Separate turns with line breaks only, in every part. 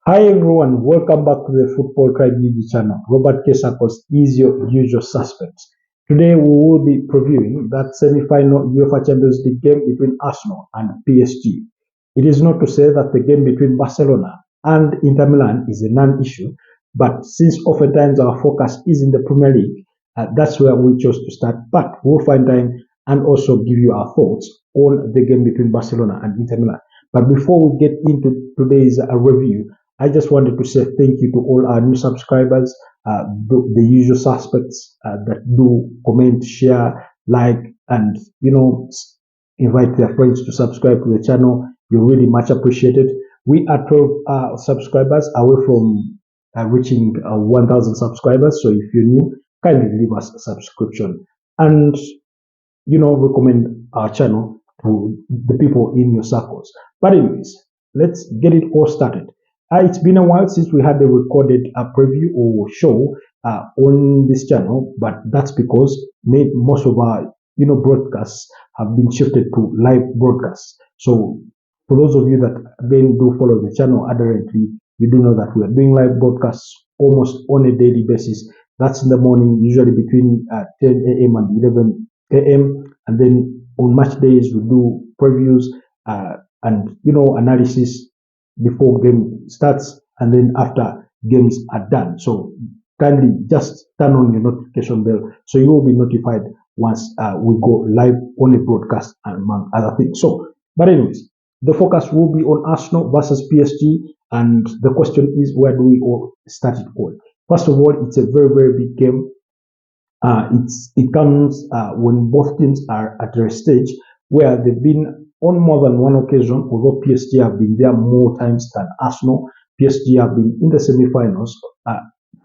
Hi everyone, welcome back to the Football Tribe YouTube channel. Robert Kesakos is your usual suspect. Today we will be previewing that semi-final UEFA Champions League game between Arsenal and PSG. It is not to say that the game between Barcelona and Inter Milan is a non-issue, but since oftentimes our focus is in the Premier League, that's where we chose to start. But we'll find time and also give you our thoughts on the game between Barcelona and Inter Milan. But before we get into today's review, I just wanted to say thank you to all our new subscribers, the usual suspects that do comment, share, like, and invite their friends to subscribe to the channel. You're really much appreciated. We are 12 subscribers away from reaching 1,000 subscribers. So if you're new, kindly leave us a subscription and recommend our channel to the people in your circles. But anyways, let's get it all started. It's been a while since we had a recorded preview or show on this channel, but that's because most of our broadcasts have been shifted to live broadcasts. So for those of you that again do follow the channel adherently, you do know that we are doing live broadcasts almost on a daily basis. That's in the morning, usually between 10 a.m. and 11 a.m. And then on match days we do previews and analysis before game starts and then after games are done. So kindly just turn on your notification bell so you will be notified once we go live on a broadcast among other things. So, but anyways, the focus will be on Arsenal versus PSG, and the question is, where do we all start it all? First of all, it's a very big game. It comes when both teams are at a stage where they've been on more than one occasion, although PSG have been there more times than Arsenal. PSG have been in the semi-finals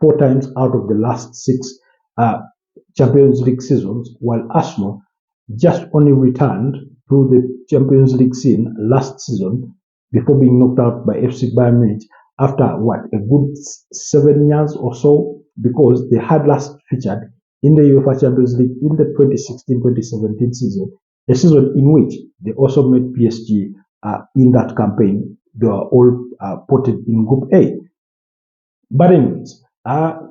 4 times out of the last 6 Champions League seasons, while Arsenal just only returned to the Champions League scene last season before being knocked out by FC Bayern Munich after a good 7 years or so, because they had last featured in the UEFA Champions League in the 2016-2017 season, a season in which they also met PSG in that campaign. They were all potted in Group A. But anyways,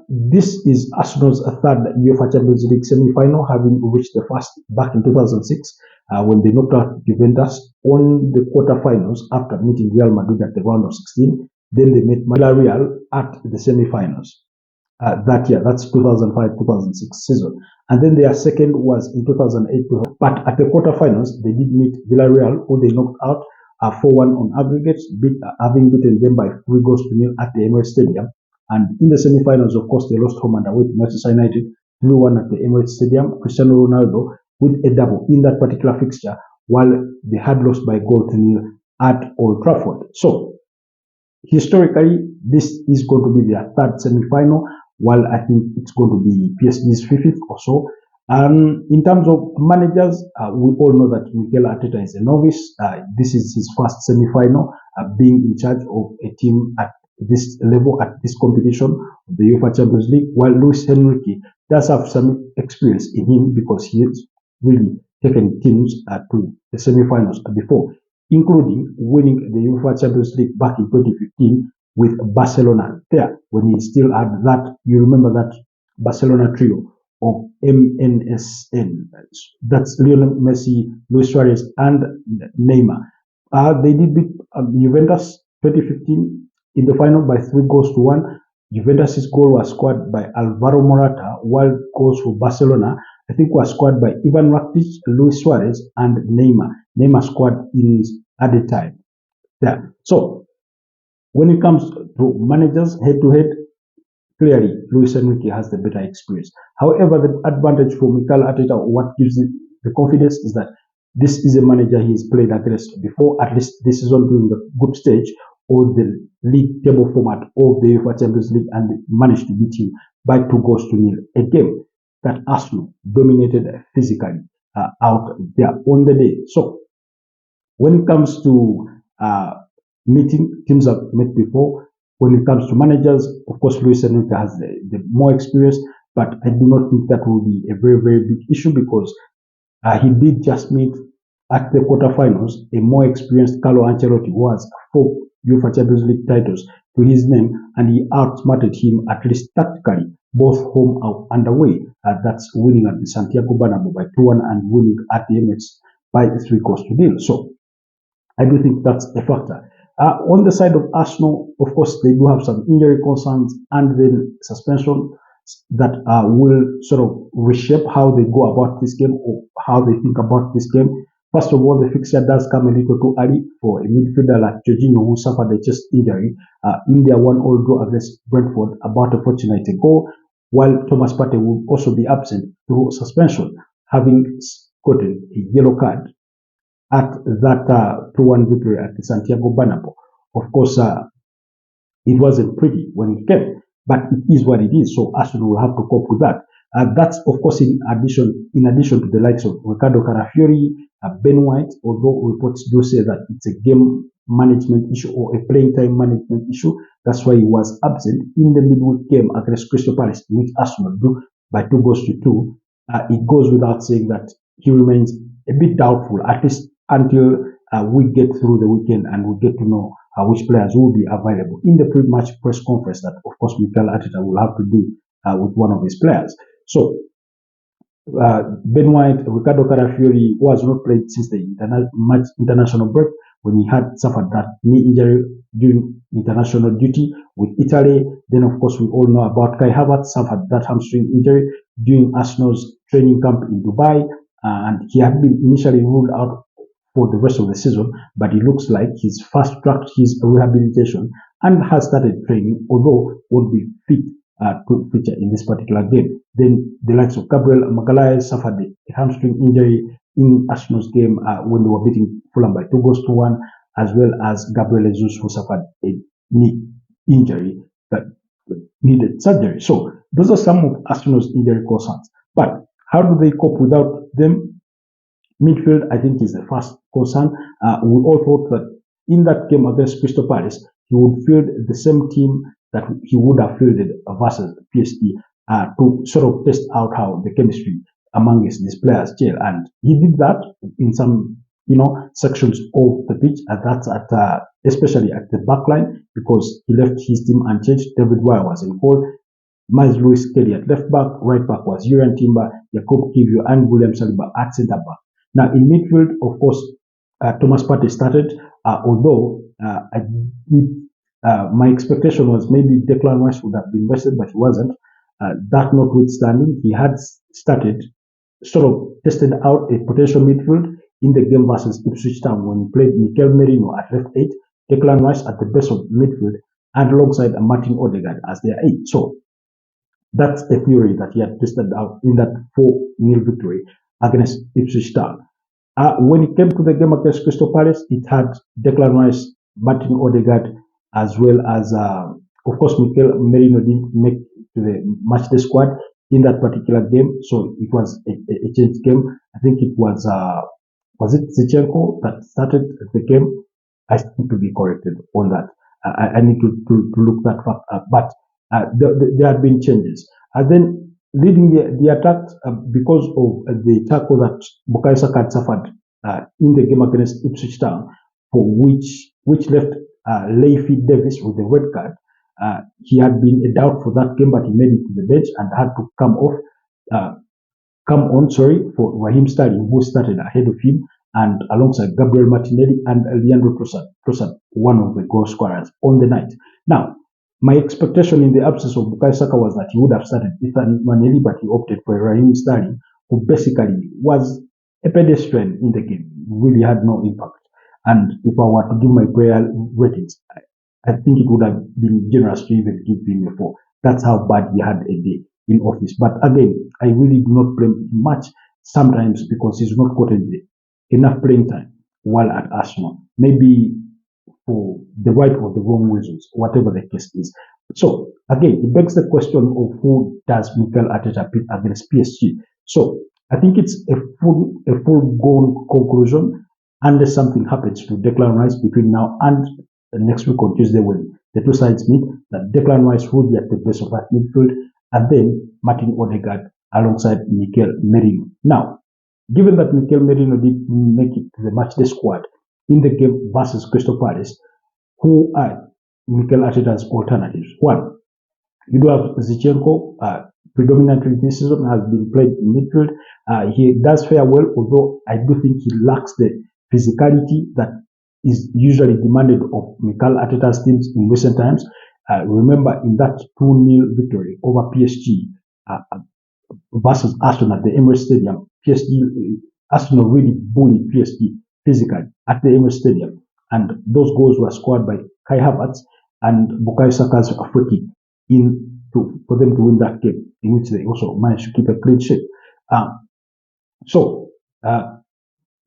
this is Arsenal's third UEFA Champions League semi-final, having reached the first back in 2006 when they knocked out Juventus on the quarterfinals after meeting Real Madrid at the round of 16. Then they met Managerial at the semi-finals. That year, that's 2005-2006 season. And then their second was in 2008. But at the quarterfinals, they did meet Villarreal, who they knocked out 4-1 on aggregates, having beaten them by 3-0 at the Emirates Stadium. And in the semi-finals, of course, they lost home and away to Manchester United 3-1 at the Emirates Stadium. Cristiano Ronaldo with a double in that particular fixture, while they had lost by 0-0 at Old Trafford. So historically, this is going to be their third semi-final, while I think it's going to be PSG's 5th or so. In terms of managers, we all know that Mikel Arteta is a novice. This is his first semi-final, being in charge of a team at this level, at this competition, the UEFA Champions League, while Luis Enrique does have some experience in him because he has really taken teams to the semi-finals before, including winning the UEFA Champions League back in 2015 with Barcelona there, when he still had that, you remember that Barcelona trio of MNSN. That's Lionel Messi, Luis Suarez, and Neymar. They did beat Juventus 2015 in the final by 3-1. Juventus's goal was scored by Alvaro Morata, while goals for Barcelona, I think, was scored by Ivan Rakitic, Luis Suarez, and Neymar. Neymar scored in added time there. So when it comes to managers head-to-head, clearly Luis Enrique has the better experience. However, the advantage for Mikel Arteta, what gives it the confidence, is that this is a manager he has played against before, at least this is on during the group stage or the league table format of the UEFA Champions League, and managed to beat him by 2-0, a game that Arsenal dominated physically out there on the day. So when it comes to meeting teams I've met before, when it comes to managers, of course, Luis Enrique has the more experience, but I do not think that will be a very big issue, because he did just meet at the quarterfinals a more experienced Carlo Ancelotti, who has 4 UEFA Champions League titles to his name, and he outsmarted him at least tactically, both home and away. That's winning at the Santiago Bernabeu by 2-1 and winning at the Emirates by 3-0. So I do think that's a factor. On the side of Arsenal, of course, they do have some injury concerns and then suspension that will sort of reshape how they go about this game or how they think about this game. First of all, the fixture does come a little too early for a midfielder like Jorginho, who suffered a chest injury in their 1-1 draw against Brentford about a fortnight ago, while Thomas Partey will also be absent through suspension, having gotten a yellow card at that 2-1 victory at the Santiago Bernabeu. Of course, it wasn't pretty when it came, but it is what it is. So Arsenal will have to cope with that. That's of course in addition to the likes of Ricardo Carafiori, Ben White, although reports do say that it's a game management issue or a playing time management issue. That's why he was absent in the midweek game against Crystal Palace, which Arsenal drew by 2-2. It goes without saying that he remains a bit doubtful, at least until we get through the weekend and we get to know which players will be available in the pre-match press conference that, of course, Mikel Arteta will have to do with one of his players. So, Ben White, Ricardo Carafiori, who has not played since the international break when he had suffered that knee injury during international duty with Italy. Then, of course, we all know about Kai Havertz suffered that hamstring injury during Arsenal's training camp in Dubai, and he had been initially ruled out for the rest of the season, but it looks like he's fast-tracked his rehabilitation and has started training, although won't be fit to feature in this particular game. Then the likes of Gabriel Magalhaes suffered a hamstring injury in Arsenal's game when they were beating Fulham by 2-1, as well as Gabriel Jesus, who suffered a knee injury that needed surgery. So those are some of Arsenal's injury concerns. But how do they cope without them? Midfield, I think, is the first concern. We all thought that in that game against Crystal Palace, he would field the same team that he would have fielded versus PSG to sort of test out how the chemistry amongst these players gel. And he did that in some, sections of the pitch, and that's at especially at the back line, because he left his team unchanged. David Wire was in goal. Miles Lewis Kelly at left back. Right back was Jurriën Timber, Jacob Kiwior, and William Saliba at centre back. Now, in midfield, of course, Thomas Partey started, although my expectation was maybe Declan Rice would have been rested, but he wasn't. That notwithstanding, he had started, sort of tested out a potential midfield in the game versus Ipswich Town when he played Mikel Merino at left 8, Declan Rice at the base of midfield, and alongside Martin Odegaard as their 8. So that's a theory that he had tested out in that 4-0 victory against Ipswich Town. When it came to the game against Crystal Palace, it had Declan Rice, Martin Odegaard, as well as, of course, Mikel Merino didn't make to the matchday squad in that particular game, so it was a changed game. I think it was it Zinchenko that started the game? I need to be corrected on that. I need to look that fact up, but there have been changes. And then leading the attack because of the tackle that Bukayo Saka had suffered in the game against Ipswich Town, for which left Leify Davis with the red card. He had been a doubt for that game, but he made it to the bench and had to come on for Raheem Sterling, who started ahead of him, and alongside Gabriel Martinelli and Leandro Trossard, one of the goal scorers on the night. Now, my expectation in the absence of Bukayo Saka was that he would have started Ethan Nwaneri, but he opted for Raheem Sterling, who basically was a pedestrian in the game. He really had no impact. And if I were to give my player ratings, I think it would have been generous to even give him a 4. That's how bad he had a day in office. But again, I really do not blame him much sometimes because he's not gotten enough playing time while at Arsenal. Maybe for the right or the wrong reasons, whatever the case is. So again, it begs the question of who does Mikel Arteta pit against PSG. So I think it's a full-blown conclusion unless something happens to Declan Rice between now and next week on Tuesday when the two sides meet, that Declan Rice will be at the base of that midfield, and then Martin Odegaard alongside Mikel Merino. Now, given that Mikel Merino did make it to the matchday squad in the game versus Crystal Palace, who are Mikel Arteta's alternatives? One, you do have Zinchenko, predominantly this season has been played in midfield. He does fare well, although I do think he lacks the physicality that is usually demanded of Mikel Arteta's teams in recent times. Remember in that 2-0 victory over PSG versus Arsenal at the Emirates Stadium, Arsenal really bullied PSG physically at the Emirates Stadium, and those goals were scored by Kai Havertz and Bukayo Saka's free kick for them to win that game, in which they also managed to keep a clean sheet.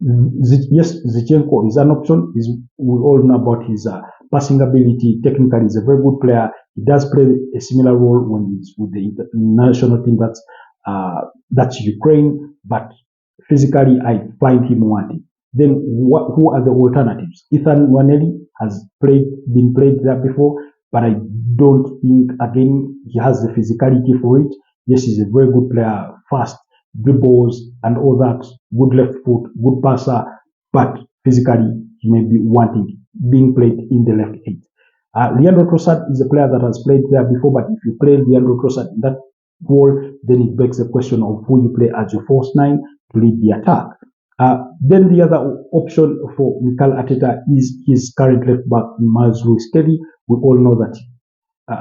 Yes, Zinchenko is an option. We all know about his passing ability. Technically, he's a very good player. He does play a similar role when he's with the national team. That's Ukraine, but physically, I find him wanting. Then, who are the alternatives? Ethan Nwaneri has been played there before, but I don't think, again, he has the physicality for it. Yes, he's a very good player, fast, dribbles and all that, good left foot, good passer, but physically he may be wanting being played in the left eight. Leandro Trossard is a player that has played there before, but if you play Leandro Trossard in that role, then it begs the question of who you play as your false nine to lead the attack. Then the other option for Mikel Arteta is his current left back, Miles Lewis-Kelly. We all know that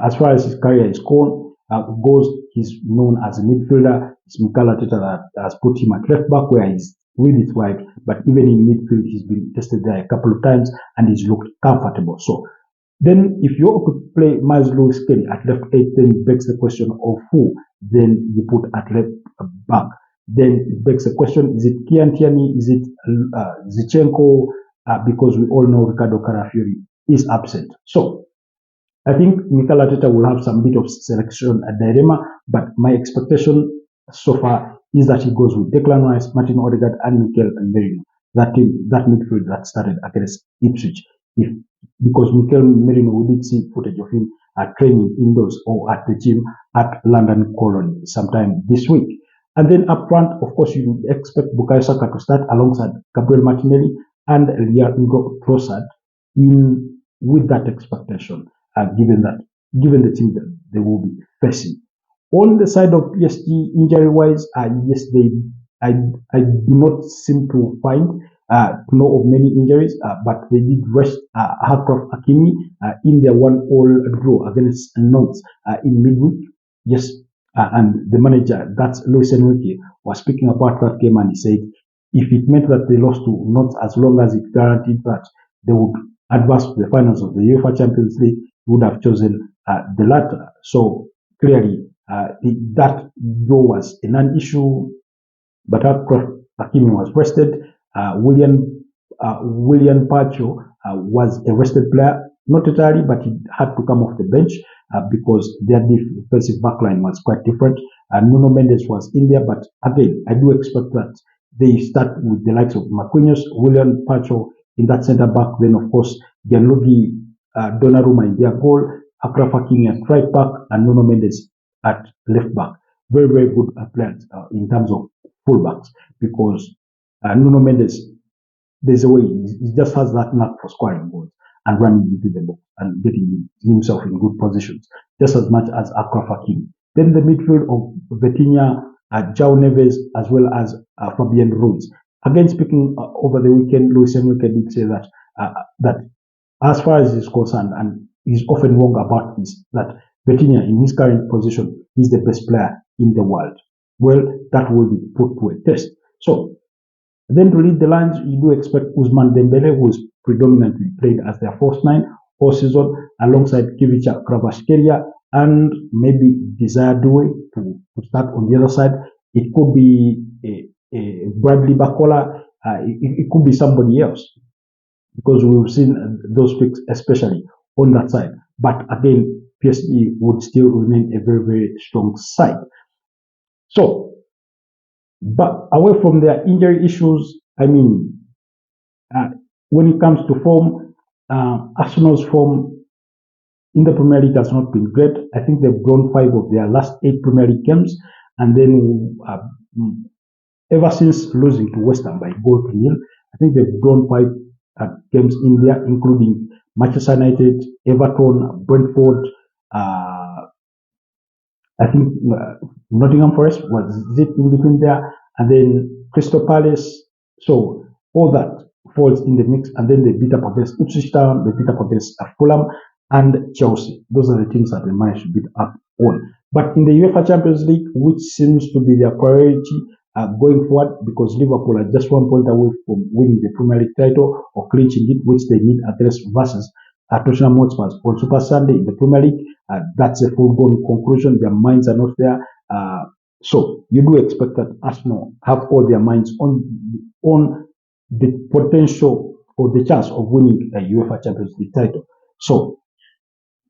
as far as his career is goes, he's known as a midfielder. It's Mikel Arteta that has put him at left back where he's really thrived, but even in midfield, he's been tested there a couple of times and he's looked comfortable. So then if you could play Miles Lewis-Kelly at left eight, then it begs the question of who then you put at left back. Then it begs the question, is it Kian Tierney, is it Zinchenko, because we all know Ricardo Carafiori is absent. So I think Mikel Arteta will have some bit of selection dilemma, but my expectation so far is that he goes with Declan Rice, Martin Odegaard, and Mikel Merino. That midfield that started against Ipswich. Because Mikel Merino, we did see footage of him training indoors or at the gym at London Colony sometime this week. And then up front, of course, you would expect Bukayo Saka to start alongside Gabriel Martinelli and Leandro Trossard with that expectation, given the team that they will be facing. On the side of PSG, injury-wise, yes, I do not seem to know of many injuries, but they did rest Achraf Hakimi in their 1-1 draw against Nantes in midweek. Yes, and the manager, that's Luis Enrique, was speaking about that game, and he said if it meant that they lost to Nantes, as long as it guaranteed that they would advance to the finals of the UEFA Champions League, he would have chosen the latter. So clearly, that draw was a non-issue, but Achraf Hakimi was rested. William Pacho was a rested player, not entirely, but he had to come off the bench because their defensive backline was quite different. Nuno Mendes was in there, but again, I do expect that they start with the likes of Marquinhos, William Pacho in that centre back, then of course Gianluigi Donnarumma in their goal, Achraf Hakimi at right back, and Nuno Mendes at left back. Very, very good players in terms of fullbacks, because Nuno Mendes, there's a way, he just has that knack for scoring goals and running into the box and getting himself in good positions, just as much as Achraf Hakimi. Then the midfield of Vitinha, João Neves, as well as Fabian Ruiz. Again, speaking over the weekend, Luis Enrique did say that as far as he's concerned, and he's often wrong about this, that Vitinha in his current position is the best player in the world. Well, that will be put to a test. So then to lead the lines, you do expect Ousmane Dembele, who is predominantly played as their false nine all season, alongside Kivicha Kvaratskhelia and maybe Desire Doué to start on the other side. It could be a Bradley Bacola. It could be somebody else, because we've seen those picks, especially on that side. But again, PSG would still remain a very, very strong side. So, but away from their injury issues, I mean, when it comes to form, Arsenal's form in the Premier League has not been great. I think they've drawn 5 of their last 8 Premier League games, and then ever since losing to West Ham by 0-0, I think they've drawn 5 games in there, including Manchester United, Everton, Brentford, I think Nottingham Forest was it in between there, and then Crystal Palace. So all that falls in the mix, and then they beat up against Ipswich Town, they beat up against Fulham and Chelsea. Those are the teams that they managed to beat up on. But in the UEFA Champions League, which seems to be their priority going forward, because Liverpool are just 1 point away from winning the Premier League title or clinching it, which they need against versus Tottenham Hotspur on Super Sunday in the Premier League. That's a foregone conclusion. Their minds are not there. So you do expect that Arsenal have all their minds on the potential or the chance of winning a UEFA Champions League title. So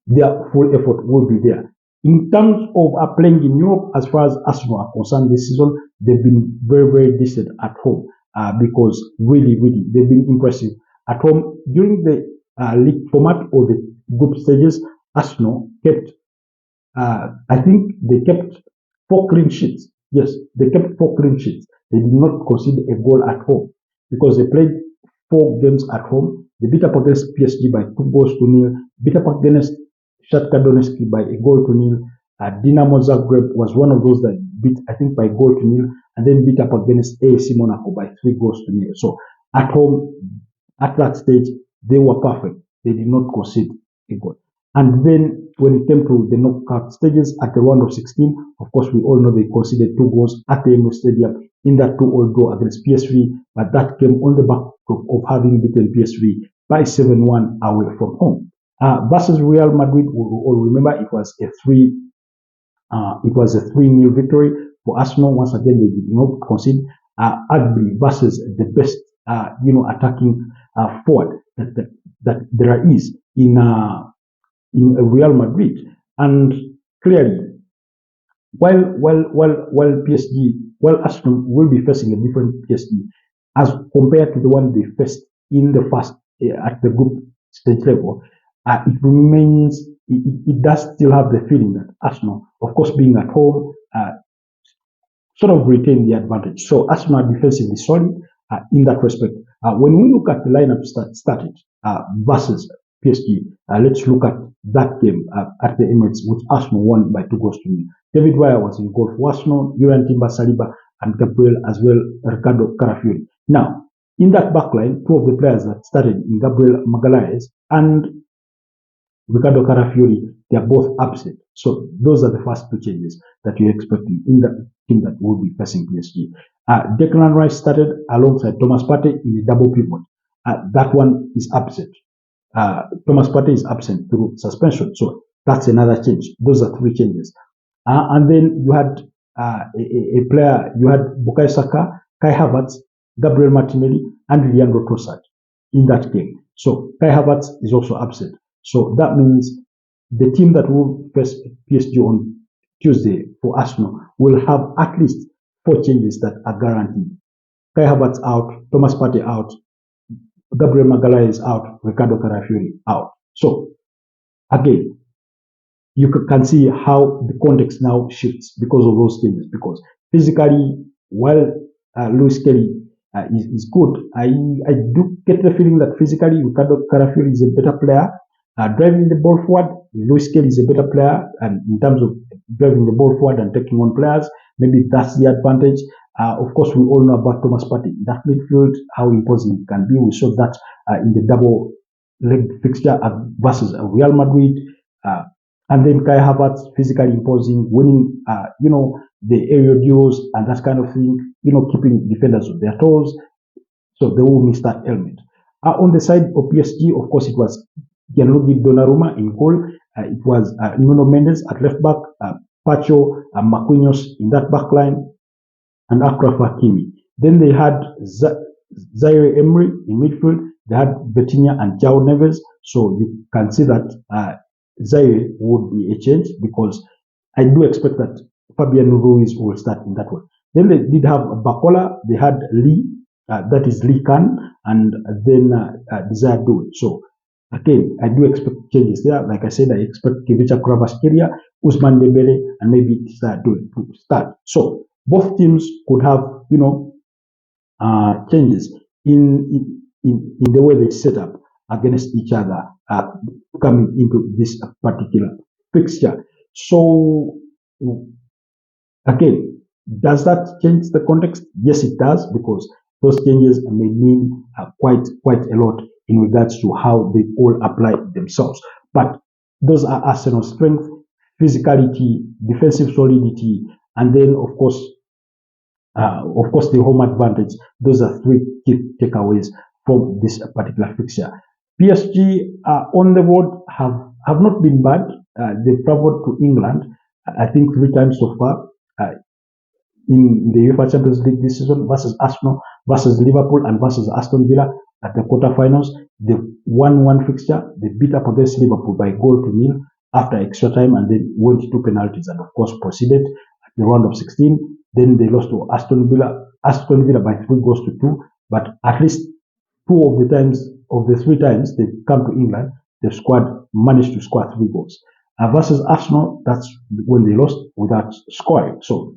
their full effort will be there. In terms of playing in Europe, as far as Arsenal are concerned this season, they've been very, very decent at home because really, really, they've been impressive at home. During the league format or the group stages, Arsenal kept, I think they kept 4 clean sheets. Yes, they kept 4 clean sheets. They did not concede a goal at home because they played 4 games at home. They beat up against PSG by 2-0, beat up against Shakhtar Donetsk by 1-0. Dinamo Zagreb was one of those that beat, I think, by 1-0, and then beat up against AS Monaco by 3-0. So at home, at that stage, they were perfect. They did not concede a goal. And then when it came to the knockout stages at the round of 16, of course, we all know they conceded 2 goals at the Emirates Stadium in that 2-2 draw against PSG, but that came on the back of having beaten PSG by 7-1 away from home. Versus Real Madrid, we all remember it was a 3-0 victory for Arsenal. Once again, they did not concede. Ugly versus the best, attacking forward that there is in Real Madrid. And clearly, while Arsenal will be facing a different PSG as compared to the one they faced in the first at the group stage level, it remains. It does still have the feeling that Arsenal, of course, being at home, sort of retain the advantage. So Arsenal are defensively solid in that respect. When we look at the lineup started versus PSG, let's look at that game at the Emirates, which Arsenal won by 2-0. David Raya was in goal for Arsenal, Julian Timber Saliba, and Gabriel as well, Ricardo Carafiori. Now, in that backline, 2 of the players that started in Gabriel Magalhaes and Ricardo Carafiori, they are both absent. So those are the first 2 changes that you're expecting in the team that will be facing PSG. Declan Rice started alongside Thomas Partey in a double pivot. That one is absent. Thomas Partey is absent through suspension. So that's another change. Those are 3 changes. And then you had a player, you had Bukayo Saka, Kai Havertz, Gabriel Martinelli, and Leandro Trossard in that game. So Kai Havertz is also absent. So that means the team that will face PSG on Tuesday for Arsenal will have at least 4 changes that are guaranteed. Kai Havertz out, Thomas Partey out, Gabriel Magalhaes out, Ricardo Carafiori out. So again, you can see how the context now shifts because of those changes. Because physically, while Luis Kelly is good, I do get the feeling that physically Ricardo Carafiori is a better player. Driving the ball forward, Luis Kelly is a better player, and in terms of driving the ball forward and taking on players, maybe that's the advantage. Of course, we all know about Thomas Partey. That midfield, how imposing it can be. We saw that in the double leg fixture versus Real Madrid. And then Kai Havertz, physically imposing, winning, the aerial duels and that kind of thing, keeping defenders on their toes. So they will miss that element. On the side of PSG, of course, it was Gianluigi Donnarumma in goal. It was Nuno Mendes at left back, Pacho and Marquinhos in that back line, and Achraf Hakimi. Then they had Zaire Emery in midfield. They had Vitinha and João Neves. So you can see that Zaire would be a change because I do expect that Fabian Ruiz will start in that one. Then they did have Bakola. They had Lee, that is Lee Khan, and then Desire Doué. So again, I do expect changes there. Like I said, I expect Kivicha Kvaratskhelia, Ousmane Dembele, and maybe Desire Doué to start. So both teams could have, changes in the way they set up against each other coming into this particular fixture. So again, does that change the context? Yes, it does, because those changes may mean quite a lot in regards to how they all apply themselves. But those are Arsenal's strength, physicality, defensive solidity, and then of course, the home advantage. Those are three key takeaways from this particular fixture. PSG on the road have not been bad. They've traveled to England, I think 3 times so far. In the UEFA Champions League this season, versus Arsenal, versus Liverpool, and versus Aston Villa at the quarterfinals. They won one fixture. They beat up against Liverpool by 1-0 after extra time, and then went to penalties, and of course proceeded at the round of 16. Then they lost to Aston Villa by 3-2. But at least 2 of the 3 times they come to England, the squad managed to score 3 goals. Versus Arsenal, that's when they lost without scoring. So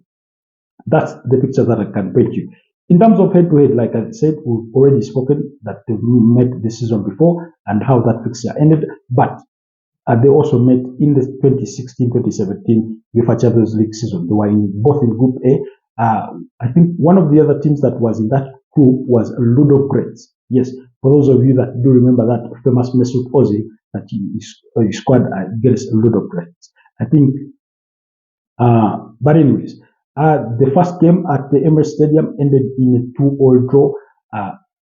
that's the picture that I can paint you. In terms of head-to-head, like I said, we've already spoken that they met the season before and how that fixture ended. But they also met in the 2016-2017 UEFA Champions League season. They were both in Group A. I think one of the other teams that was in that group was Ludo Greats. Yes, for those of you that do remember that famous Mesut Ozil that he scored against Ludo Greats. I think, but anyways, the first game at the Emirates Stadium ended in a 2-2 draw.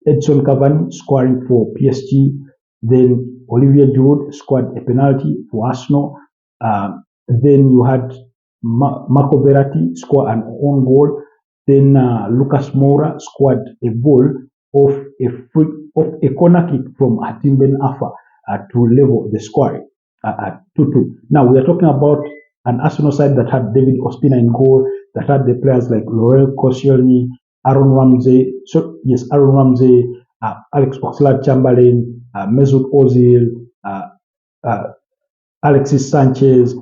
Edson Cavani scoring for PSG. Then Olivier Giroud scored a penalty for Arsenal. Then you had Marco Verratti score an own goal. Then Lucas Moura scored a goal off a corner kick from Hatim Ben Arfa to level the score at 2-2. Now we are talking about an Arsenal side that had David Ospina in goal, that had the players like Laurent Koscielny, Aaron Ramsey, Alex Oxlade-Chamberlain, Mesut Ozil, Alexis Sanchez.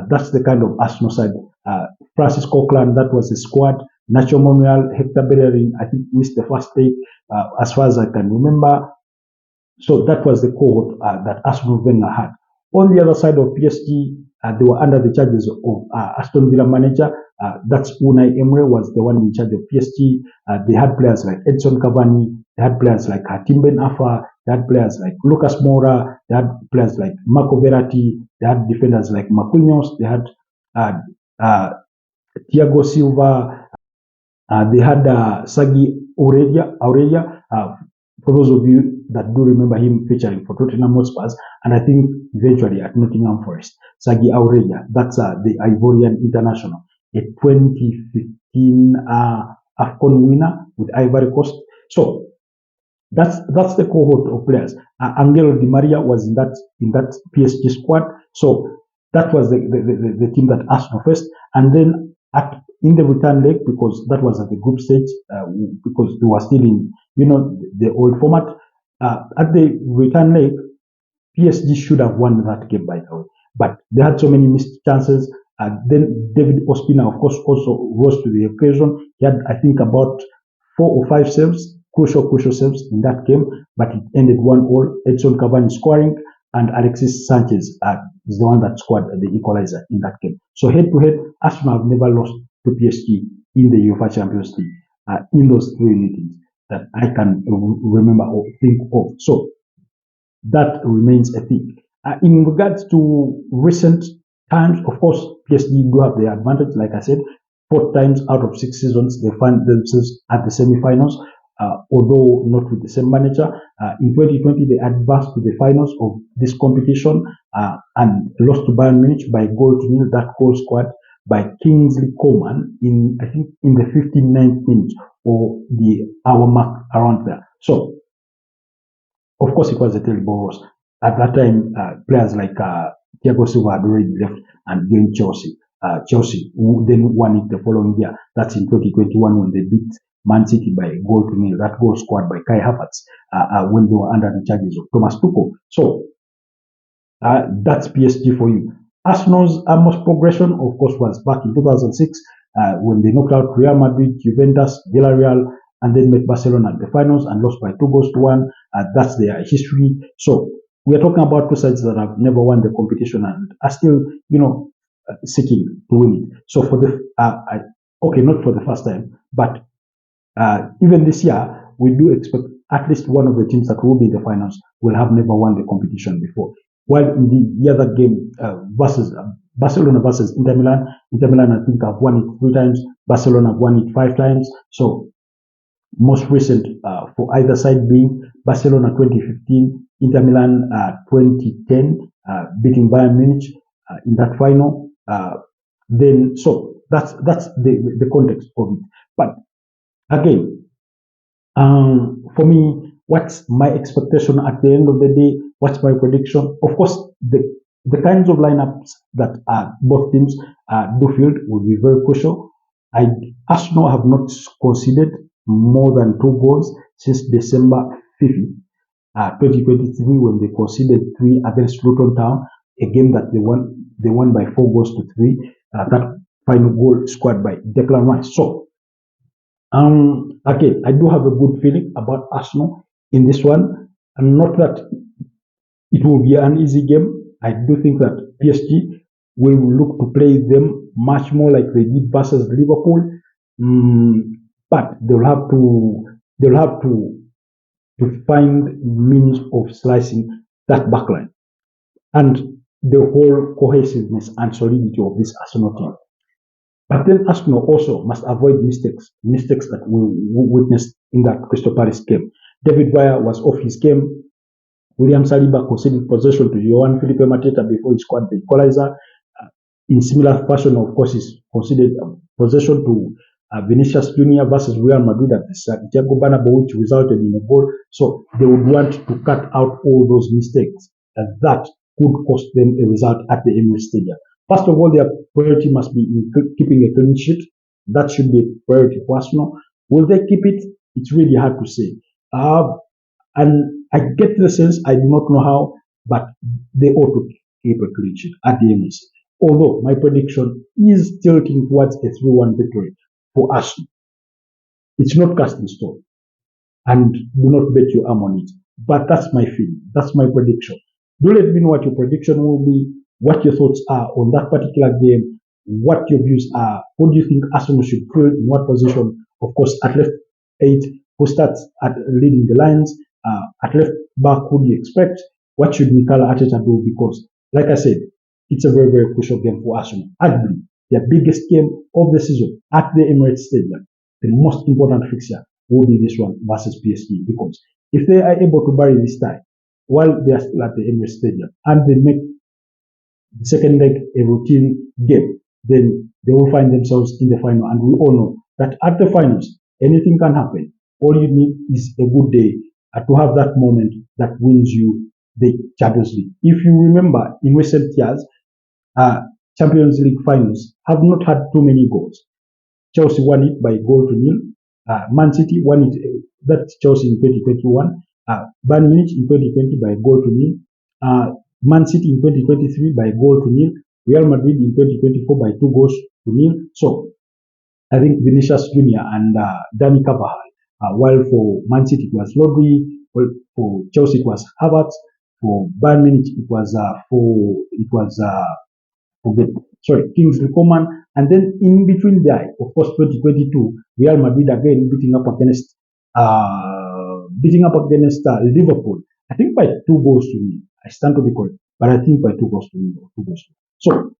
That's the kind of Arsenal side. Francis Coquelin, that was the squad. Nacho Monreal, Hector Bellerin, I think missed the first take, as far as I can remember. So that was the cohort that Arsenal Wenger had. On the other side of PSG, they were under the charges of Aston Villa manager. That's Unai Emery was the one in charge of PSG. They had players like Edson Cavani. They had players like Hatim Ben Arfa. They had players like Lucas Moura. They had players like Marco Verratti. They had defenders like Marquinhos. They had Thiago Silva. They had Sergi Aurier. For those of you that do remember him featuring for Tottenham Hotspur, and I think eventually at Nottingham Forest, Sergi Aurier, that's the Ivorian international, a 2015 AFCON winner with Ivory Coast. So that's the cohort of players. Angelo Di Maria was in that PSG squad. So that was the team that Arsenal faced, and then in the return leg, because that was at the group stage, because they were still in the old format. At the return leg, PSG should have won that game, by the way, but they had so many missed chances. Then David Ospina, of course, also rose to the occasion. He had, I think, about 4 or 5 saves, crucial saves in that game, but it ended 1-1. Edson Cavani scoring, and Alexis Sanchez is the one that scored the equalizer in that game. So head-to-head, Arsenal have never lost to PSG in the UEFA Champions League in those 3 meetings that I can remember or think of. So that remains a thing. In regards to recent times, of course, PSG do have the advantage. Like I said, 4 times out of 6 seasons, they find themselves at the semi-finals, although not with the same manager. In 2020, they advanced to the finals of this competition and lost to Bayern Munich by 1-0. That goal scored by Kingsley Coman in the 59th minute, or the hour mark around there. So, of course, it was a terrible loss. At that time, players like Thiago Silva had already left and joined Chelsea. Chelsea then won it the following year. That's in 2021 when they beat Man City by 1-0. That goal scored by Kai Havertz when they were under the charges of Thomas Tuchel. So that's PSG for you. Arsenal's most progression, of course, was back in 2006 when they knocked out Real Madrid, Juventus, Villarreal, and then met Barcelona at the finals and lost by 2-1. That's their history. So we are talking about two sides that have never won the competition and are still, seeking to win it. So for the okay, not for the first time, but even this year, we do expect at least one of the teams that will be in the finals will have never won the competition before. While in the other game versus Barcelona versus Inter Milan I think have won it 3 times, Barcelona have won it 5 times. So most recent for either side being Barcelona 2015, Inter Milan 2010, beating Bayern Munich in that final. Then so that's the context of it. But again, for me, what's my expectation at the end of the day? What's my prediction? Of course, the kinds of lineups that both teams do field will be very crucial. Arsenal have not conceded more than 2 goals since December 5th, 2023, when they conceded 3 against Luton Town, a game that they won by 4 goals to 3. That final goal scored by Declan Rice. So again, I do have a good feeling about Arsenal in this one, and not that it will be an easy game. I do think that PSG will look to play them much more like they did versus Liverpool, but they'll have to find means of slicing that backline and the whole cohesiveness and solidity of this Arsenal team. But then Arsenal also must avoid mistakes that we witnessed in that Crystal Palace game. David Villa was off his game. William Saliba conceded possession to João Felipe Mateta before he scored the equalizer. In similar fashion, of course, he conceded possession to Vinicius Junior versus Real Madrid at the Santiago Bernabeu, which resulted in a goal. So they would want to cut out all those mistakes, and that could cost them a result at the Emirates Stadium. First of all, their priority must be in keeping a clean sheet. That should be a priority for Arsenal. Will they keep it? It's really hard to say. And I get the sense, I do not know how, but they ought to keep a clean sheet at the Emirates. Although my prediction is tilting towards a 3-1 victory for Arsenal. It's not cast in stone. And do not bet your arm on it. But that's my feeling. That's my prediction. Do let me know what your prediction will be, what your thoughts are on that particular game, what your views are. What do you think Arsenal should field in what position? Of course, at left 8, who starts at leading the lines? At left back, who do you expect? What should Mikel Arteta do? Because, like I said, it's a very, very crucial game for Arsenal. Arguably, their biggest game of the season at the Emirates Stadium. The most important fixture will be this one versus PSG. Because if they are able to bury this tie while they are still at the Emirates Stadium and they make the second leg a routine game, then they will find themselves in the final. And we all know that at the finals, anything can happen. All you need is a good day to have that moment that wins you the Champions League. If you remember, in recent years, Champions League finals have not had too many goals. Chelsea won it by 1-0. Man City won it, that's Chelsea in 2021. Bayern Munich in 2020 by 1-0. Man City in 2023 by 1-0. Real Madrid in 2024 by 2-0. So I think Vinicius Junior and Dani Carvajal. While for Man City it was Rodri, for Chelsea it was Havertz, for Bayern Munich it was Kingsley Coman, and then in between there, of course, 2022, Real Madrid again beating up against Liverpool. I think by 2-0. I stand to be correct, but I think by 2-0. So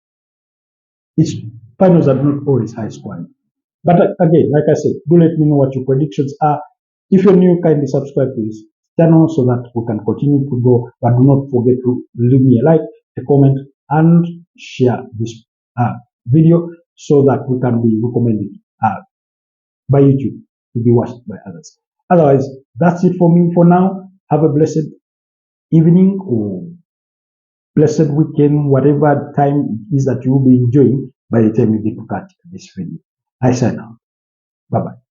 it's finals are not always high scoring. But again, like I said, do let me know what your predictions are. If you're new, kindly subscribe to this channel so that we can continue to go. But do not forget to leave me a like, a comment, and share this video so that we can be recommended by YouTube to be watched by others. Otherwise, that's it for me for now. Have a blessed evening or blessed weekend, whatever time it is that you will be enjoying by the time you get to catch this video. I sign out. Bye-bye.